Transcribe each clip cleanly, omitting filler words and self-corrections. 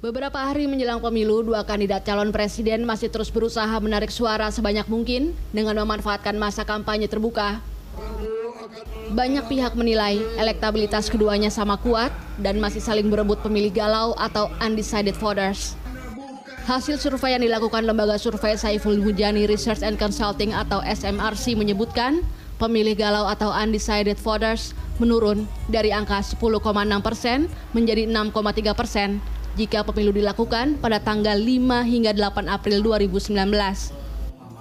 Beberapa hari menjelang pemilu, dua kandidat calon presiden masih terus berusaha menarik suara sebanyak mungkin dengan memanfaatkan masa kampanye terbuka. Banyak pihak menilai elektabilitas keduanya sama kuat dan masih saling berebut pemilih galau atau undecided voters. Hasil survei yang dilakukan lembaga survei Saiful Mujani Research and Consulting atau SMRC menyebutkan pemilih galau atau undecided voters menurun dari angka 10,6% menjadi 6,3% jika pemilu dilakukan pada tanggal 5 hingga 8 April 2019.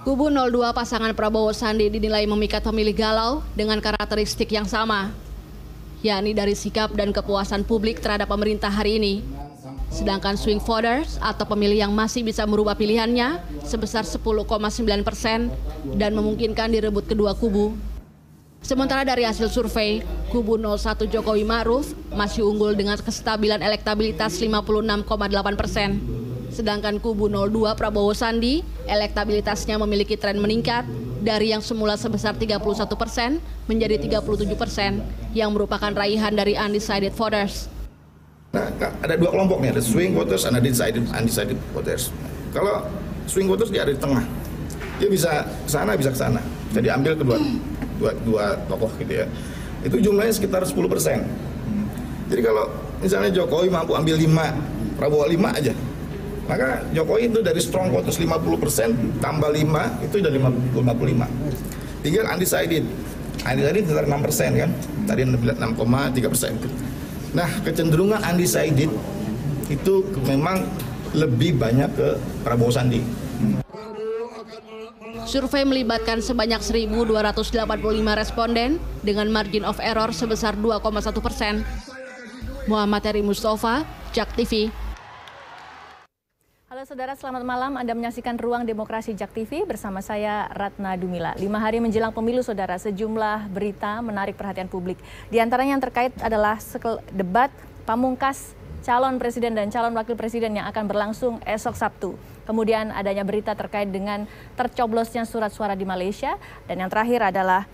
Kubu 02 pasangan Prabowo Sandi dinilai memikat pemilih galau dengan karakteristik yang sama, yakni dari sikap dan kepuasan publik terhadap pemerintah hari ini. Sedangkan swing voters atau pemilih yang masih bisa merubah pilihannya sebesar 10,9% dan memungkinkan direbut kedua kubu. Sementara dari hasil survei, kubu 01 Jokowi Ma'ruf masih unggul dengan kestabilan elektabilitas 56,8%. Sedangkan kubu 02 Prabowo Sandi, elektabilitasnya memiliki tren meningkat dari yang semula sebesar 31% menjadi 37%, yang merupakan raihan dari undecided voters. Nah, ada dua kelompok nih, ada swing voters dan undecided voters. Kalau swing voters dia ada di tengah, dia bisa ke sana bisa ke sana. Jadi ambil dua tokoh gitu ya. Itu jumlahnya sekitar 10%. Jadi kalau misalnya Jokowi mampu ambil 5, Prabowo 5 aja, maka Jokowi itu dari strong voters 50% tambah 5 itu udah 55. Tinggal undecided sekitar 6% kan. Tadi 6,3%. Nah, kecenderungan undecided itu memang lebih banyak ke Prabowo Sandi. Survei melibatkan sebanyak 1.285 responden dengan margin of error sebesar 2,1%. Muhammad Heri Mustafa, JAK TV. Halo saudara, selamat malam. Anda menyaksikan Ruang Demokrasi JAK TV bersama saya Ratna Dumila. 5 hari menjelang pemilu saudara, sejumlah berita menarik perhatian publik. Di antaranya yang terkait adalah debat pamungkas calon presiden dan calon wakil presiden yang akan berlangsung esok Sabtu. Kemudian adanya berita terkait dengan tercoblosnya surat suara di Malaysia. Dan yang terakhir adalah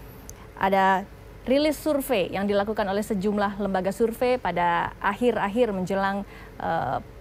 ada rilis survei yang dilakukan oleh sejumlah lembaga survei pada akhir-akhir menjelang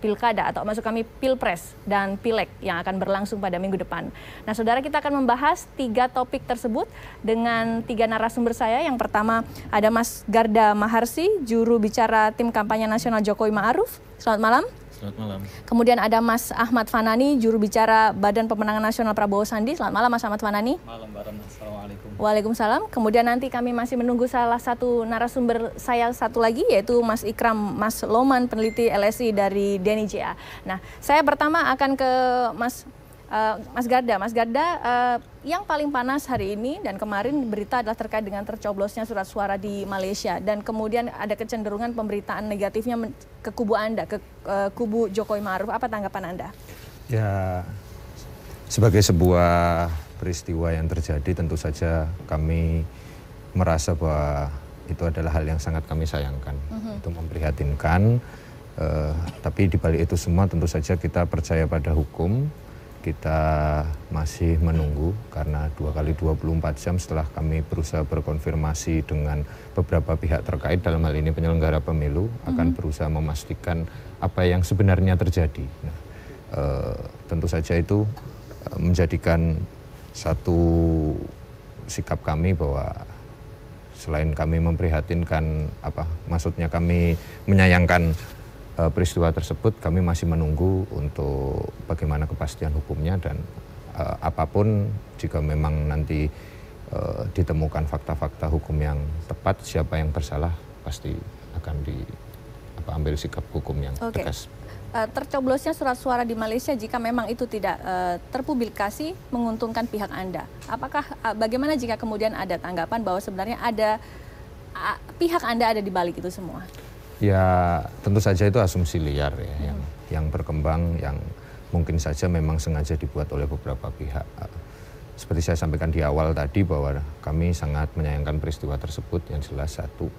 pilkada atau maksud kami pilpres dan pileg yang akan berlangsung pada minggu depan. Nah saudara, kita akan membahas 3 topik tersebut dengan 3 narasumber saya. Yang pertama ada Mas Garda Maharsi, juru bicara tim kampanye nasional Jokowi Ma'ruf. Selamat malam. Selamat malam. Kemudian ada Mas Ahmad Fanani, juru bicara Badan Pemenangan Nasional Prabowo Sandi. Selamat malam Mas Ahmad Fanani. Malam Baran, Assalamualaikum. Waalaikumsalam. Kemudian nanti kami masih menunggu salah satu narasumber saya satu lagi, yaitu Mas Ikram Mas Loman, peneliti LSI dari DNIJA. Nah, saya pertama akan ke Mas Garda. Mas Garda, yang paling panas hari ini dan kemarin berita adalah terkait dengan tercoblosnya surat suara di Malaysia. Dan kemudian ada kecenderungan pemberitaan negatifnya ke kubu Anda, ke kubu Jokowi Ma'ruf. Apa tanggapan Anda? Ya, sebagai sebuah peristiwa yang terjadi, tentu saja kami merasa bahwa itu adalah hal yang sangat kami sayangkan. Itu memprihatinkan, tapi dibalik itu semua tentu saja kita percaya pada hukum. Kita masih menunggu karena 2 kali 24 jam setelah kami berusaha berkonfirmasi dengan beberapa pihak terkait, dalam hal ini penyelenggara pemilu, akan berusaha memastikan apa yang sebenarnya terjadi. Nah, tentu saja itu menjadikan satu sikap kami bahwa selain kami memprihatinkan, maksudnya kami menyayangkan peristiwa tersebut, kami masih menunggu untuk bagaimana kepastian hukumnya dan apapun jika memang nanti ditemukan fakta-fakta hukum yang tepat, siapa yang bersalah pasti akan ambil sikap hukum yang tegas. Tercoblosnya surat suara di Malaysia, jika memang itu tidak terpublikasi, menguntungkan pihak Anda. Bagaimana jika kemudian ada tanggapan bahwa sebenarnya ada pihak Anda ada di balik itu semua? Ya, tentu saja itu asumsi liar ya, yang berkembang, yang mungkin saja memang sengaja dibuat oleh beberapa pihak. Seperti saya sampaikan di awal tadi bahwa kami sangat menyayangkan peristiwa tersebut, yang jelas satu.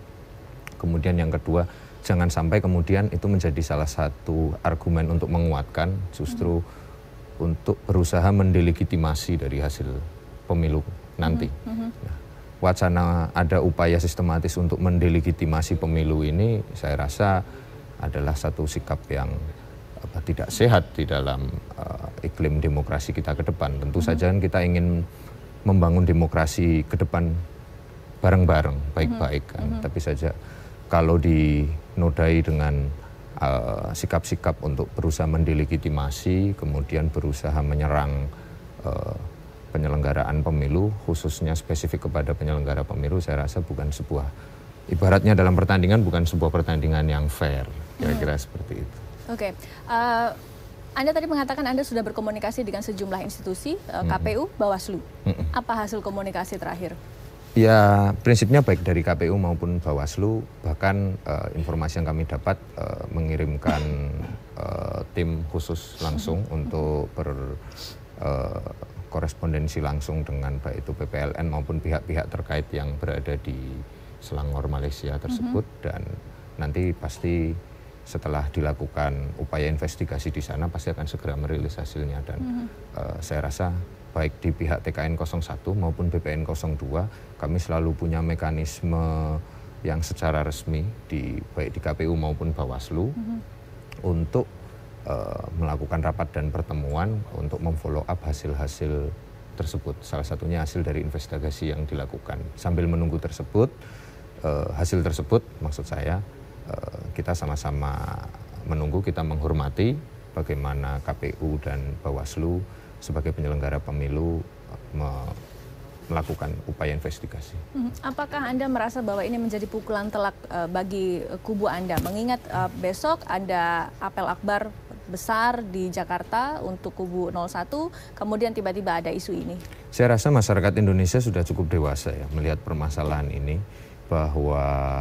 Kemudian yang kedua, jangan sampai kemudian itu menjadi salah satu argumen untuk menguatkan, justru untuk berusaha mendelegitimasi dari hasil pemilu nanti. Nah, wacana ada upaya sistematis untuk mendelegitimasi pemilu ini, saya rasa adalah satu sikap yang tidak sehat di dalam iklim demokrasi kita ke depan. Tentu saja kita ingin membangun demokrasi ke depan bareng-bareng, baik-baik kan. Tapi saja kalau dinodai dengan sikap-sikap untuk berusaha mendelegitimasi, kemudian berusaha menyerang penyelenggaraan pemilu, khususnya spesifik kepada penyelenggara pemilu, saya rasa bukan sebuah, ibaratnya dalam pertandingan bukan sebuah pertandingan yang fair, kira-kira seperti itu. Oke. Anda tadi mengatakan Anda sudah berkomunikasi dengan sejumlah institusi, KPU, Bawaslu. Apa hasil komunikasi terakhir? Ya, prinsipnya baik dari KPU maupun Bawaslu, bahkan informasi yang kami dapat mengirimkan tim khusus langsung untuk korespondensi langsung dengan baik itu PPLN maupun pihak-pihak terkait yang berada di Selangor Malaysia tersebut, dan nanti pasti setelah dilakukan upaya investigasi di sana pasti akan segera merilis hasilnya, dan saya rasa baik di pihak TKN 01 maupun BPN 02 kami selalu punya mekanisme yang secara resmi baik di KPU maupun Bawaslu untuk melakukan rapat dan pertemuan untuk memfollow up hasil-hasil tersebut. Salah satunya hasil dari investigasi yang dilakukan. Sambil menunggu tersebut, hasil tersebut maksud saya, kita sama-sama menunggu, kita menghormati bagaimana KPU dan Bawaslu sebagai penyelenggara pemilu melakukan upaya investigasi. Apakah Anda merasa bahwa ini menjadi pukulan telak bagi kubu Anda? Mengingat besok ada apel akbar besar di Jakarta untuk kubu 01, kemudian tiba-tiba ada isu ini. Saya rasa masyarakat Indonesia sudah cukup dewasa ya melihat permasalahan ini, bahwa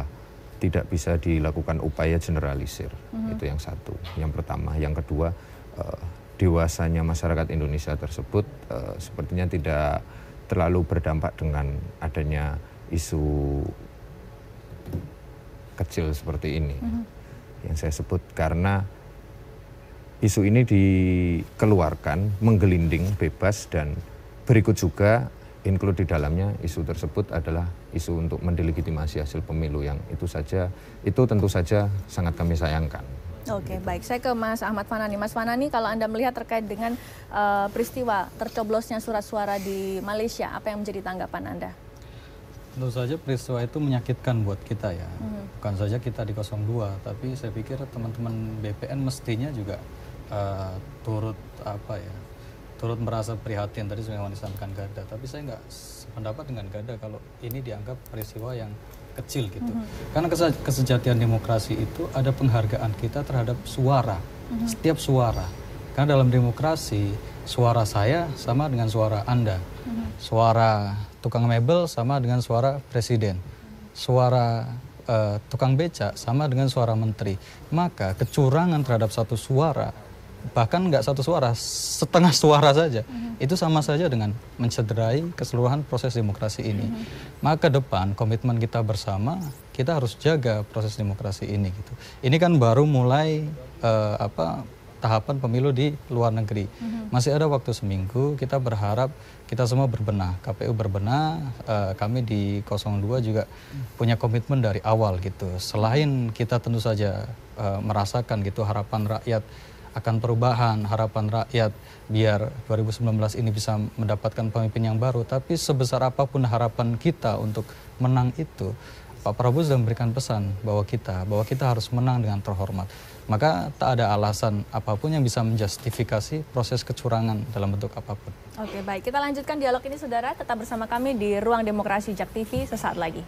tidak bisa dilakukan upaya generalisir. Itu yang satu. Yang pertama. Yang kedua, dewasanya masyarakat Indonesia tersebut sepertinya tidak terlalu berdampak dengan adanya isu kecil seperti ini. Yang saya sebut karena isu ini dikeluarkan, menggelinding, bebas, dan berikut juga include di dalamnya isu tersebut adalah isu untuk mendelegitimasi hasil pemilu, yang itu tentu saja sangat kami sayangkan. Oke, baik. Saya ke Mas Ahmad Fanani. Mas Fanani, kalau Anda melihat terkait dengan peristiwa tercoblosnya surat suara di Malaysia, apa yang menjadi tanggapan Anda? Tentu saja peristiwa itu menyakitkan buat kita ya. Bukan saja kita di 02, tapi saya pikir teman-teman BPN mestinya juga turut merasa prihatin. Tadi sudah disampaikan Gada, tapi saya nggak sependapat dengan Gada kalau ini dianggap peristiwa yang kecil gitu. Karena kesejatian demokrasi itu ada penghargaan kita terhadap suara, setiap suara. Karena dalam demokrasi suara saya sama dengan suara Anda, suara tukang mebel sama dengan suara presiden, suara tukang beca sama dengan suara menteri. Maka kecurangan terhadap satu suara, bahkan nggak satu suara, setengah suara saja, itu sama saja dengan mencederai keseluruhan proses demokrasi ini. Maka ke depan komitmen kita bersama, kita harus jaga proses demokrasi ini gitu. Ini kan baru mulai tahapan pemilu di luar negeri. Masih ada waktu seminggu, kita berharap kita semua berbenah, KPU berbenah, kami di 02 juga punya komitmen dari awal gitu. Selain kita tentu saja merasakan gitu harapan rakyat akan perubahan, harapan rakyat biar 2019 ini bisa mendapatkan pemimpin yang baru, tapi sebesar apapun harapan kita untuk menang itu, Pak Prabowo sudah memberikan pesan bahwa kita harus menang dengan terhormat. Maka tak ada alasan apapun yang bisa menjustifikasi proses kecurangan dalam bentuk apapun. Oke, baik. Kita lanjutkan dialog ini, saudara. Tetap bersama kami di Ruang Demokrasi JAK TV sesaat lagi.